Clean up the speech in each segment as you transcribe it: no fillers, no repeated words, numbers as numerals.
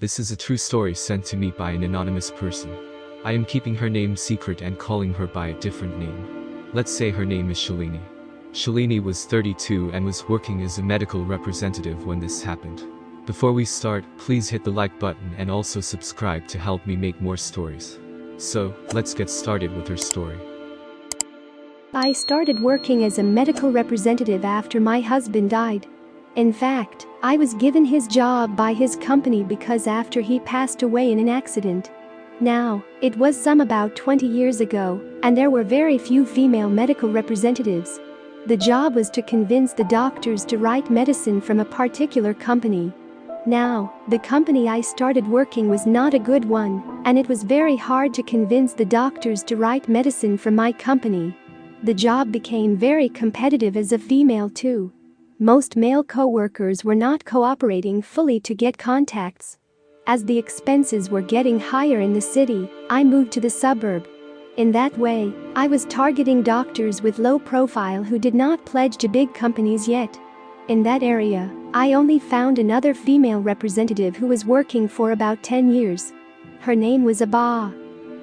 This is a true story sent to me by an anonymous person. I am keeping her name secret and calling her by a different name. Let's say her name is Shalini. Shalini was 32 and was working as a medical representative when this happened. Before we start, please hit the like button and also subscribe to help me make more stories. So, let's get started with her story. I started working as a medical representative after my husband died. In fact, I was given his job by his company because after he passed away in an accident. Now, it was some about 20 years ago, and there were very few female medical representatives. The job was to convince the doctors to write medicine from a particular company. Now, the company I started working was not a good one, and it was very hard to convince the doctors to write medicine from my company. The job became very competitive as a female too. Most male co-workers were not cooperating fully to get contacts. As the expenses were getting higher in the city, I moved to the suburb. In that way, I was targeting doctors with low profile who did not pledge to big companies yet. In that area, I only found another female representative who was working for about 10 years. Her name was Abba.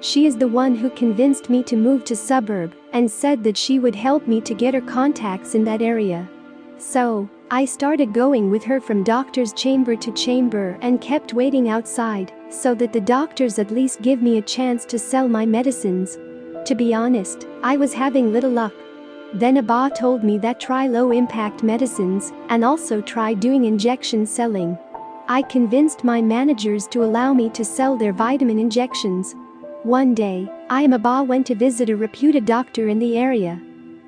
She is the one who convinced me to move to suburb and said that she would help me to get her contacts in that area. So, I started going with her from doctor's chamber to chamber and kept waiting outside so that the doctors at least give me a chance to sell my medicines. To be honest, I was having little luck. Then Abba told me that try low-impact medicines and also try doing injection selling. I convinced my managers to allow me to sell their vitamin injections. One day, I and Abba went to visit a reputed doctor in the area.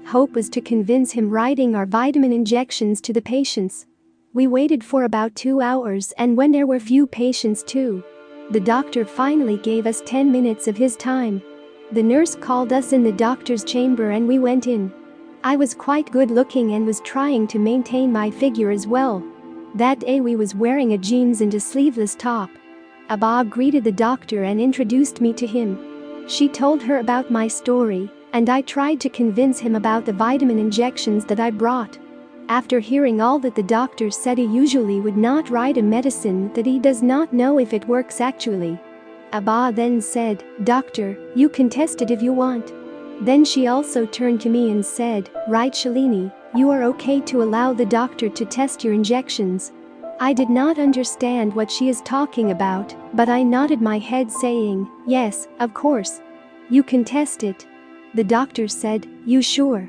Hope was to convince him writing our vitamin injections to the patients. We waited for about 2 hours, and when there were few patients too, the doctor finally gave us 10 minutes of his time. The nurse called us in the doctor's chamber and we went in. I was quite good looking and was trying to maintain my figure as well. That day we was wearing a jeans and a sleeveless top. Abba greeted the doctor and introduced me to him. She told her about my story, and I tried to convince him about the vitamin injections that I brought. After hearing all that, the doctor said he usually would not write a medicine that he does not know if it works actually. Abba then said, "Doctor, you can test it if you want." Then she also turned to me and said, "Right, Shalini, you are okay to allow the doctor to test your injections." I did not understand what she is talking about, but I nodded my head saying, "Yes, of course. You can test it." The doctor said, "You sure?"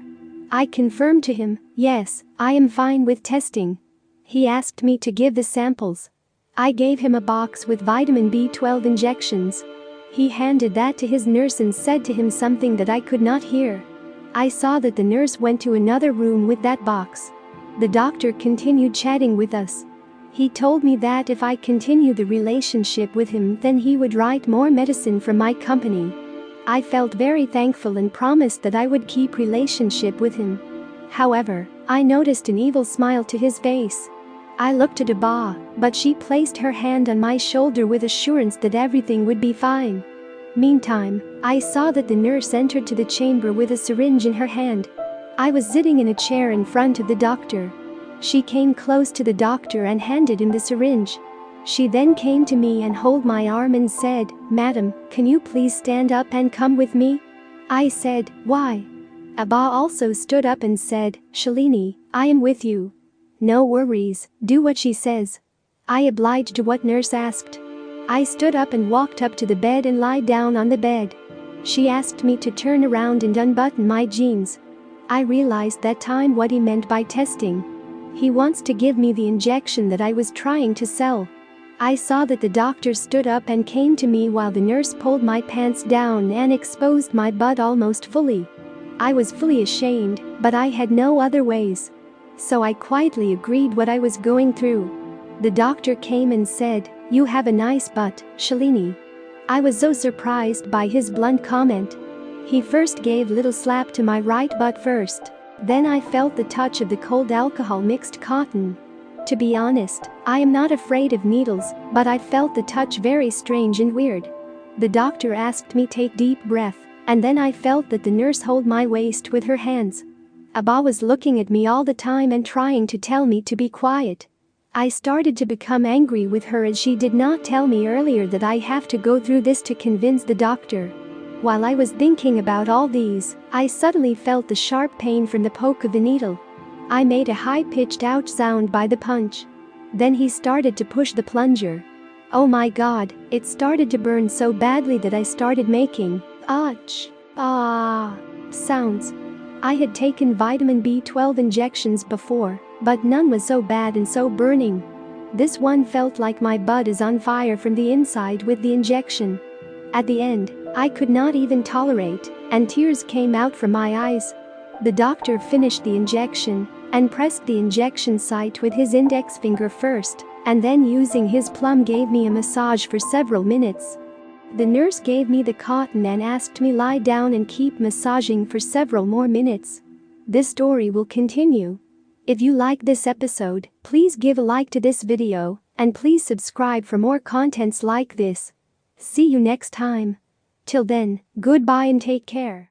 I confirmed to him, "Yes, I am fine with testing." He asked me to give the samples. I gave him a box with vitamin B12 injections. He handed that to his nurse and said to him something that I could not hear. I saw that the nurse went to another room with that box. The doctor continued chatting with us. He told me that if I continue the relationship with him, then he would write more medicine from my company. I felt very thankful and promised that I would keep relationship with him. However, I noticed an evil smile to his face. I looked at Abba, but she placed her hand on my shoulder with assurance that everything would be fine. Meantime, I saw that the nurse entered to the chamber with a syringe in her hand. I was sitting in a chair in front of the doctor. She came close to the doctor and handed him the syringe. She then came to me and held my arm and said, "Madam, can you please stand up and come with me?" I said, "Why?" Abba also stood up and said, "Shalini, I am with you. No worries, do what she says." I obliged to what nurse asked. I stood up and walked up to the bed and lied down on the bed. She asked me to turn around and unbutton my jeans. I realized that time what he meant by testing. He wants to give me the injection that I was trying to sell. I saw that the doctor stood up and came to me while the nurse pulled my pants down and exposed my butt almost fully. I was fully ashamed, but I had no other ways. So I quietly agreed what I was going through. The doctor came and said, "You have a nice butt, Shalini." I was so surprised by his blunt comment. He first gave little slap to my right butt first. Then I felt the touch of the cold alcohol mixed cotton. To be honest, I am not afraid of needles, but I felt the touch very strange and weird. The doctor asked me take deep breath, and then I felt that the nurse hold my waist with her hands. Abba was looking at me all the time and trying to tell me to be quiet. I started to become angry with her as she did not tell me earlier that I have to go through this to convince the doctor. While I was thinking about all these, I suddenly felt the sharp pain from the poke of the needle. I made a high-pitched ouch sound by the punch. Then he started to push the plunger. Oh my god, it started to burn so badly that I started making ouch, ah sounds. I had taken vitamin B12 injections before, but none was so bad and so burning. This one felt like my butt is on fire from the inside with the injection. At the end, I could not even tolerate, and tears came out from my eyes. The doctor finished the injection and pressed the injection site with his index finger first, and then using his plum gave me a massage for several minutes. The nurse gave me the cotton and asked me lie down and keep massaging for several more minutes. This story will continue. If you like this episode, please give a like to this video, and please subscribe for more contents like this. See you next time. Till then, goodbye and take care.